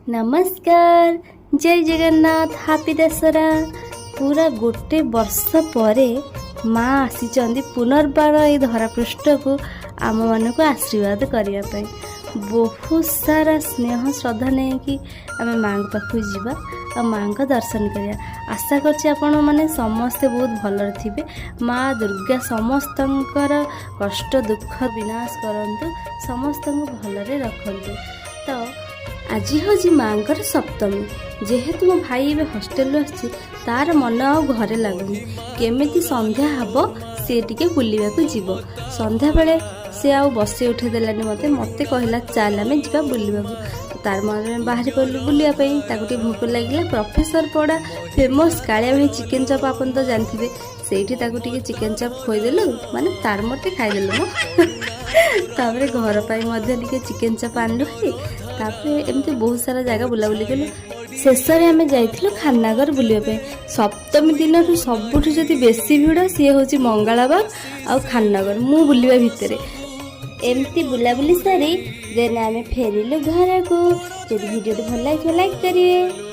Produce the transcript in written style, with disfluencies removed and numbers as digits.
नमस्कार, जय जगन्नाथ, हैप्पी दशहरा। पूरा गोटे वर्ष पर माँ आसी पुनर्बार ये धरापृष्ठ को आम मान को आशीर्वाद करने। बहुत सारा स्नेह श्रद्धा नहीं कि आम माँ पाखक जावा और माँ का दर्शन करिया। आशा कर समस्ते बहुत भल थे। माँ दुर्गा समस्त कष्ट दुख विनाश करंतु, समस्त भलरे रखंतु। तो आज हूँ माँ सप्तमी। जेहेतु मो भाई ए हस्टेल आसी तार मन आ घरे लगुनि केमिति संध्या हम सी टे बुलवा जीव। संध्या बेले सी आ बस उठे देलानी मते कहला चल आम जा बुलवा। तार मन बाहर पड़ू बुलापाई भोक लगे। प्रोफेसर पड़ा फेमस कालिया भाई चिकेन चप आपन तो जानते से चिकेन चप खोईदेलु माने तार मते खाईदेलु। तापर घर पर चिकेन चप आनलु। एमती बहुत सारा जगह बुलाबुली कलु। शेष में आम जाइलु खाननगर बुलापे। सप्तमी दिन सबुठ जदि बेसी भिड़ सी हूँ मंगलाबाग आ खाननगर मु बुलवा भितर एमती बुलाबुली सारी देन आम फेरिलु घर को। जदि वीडियो भल लगे लाइक करिए।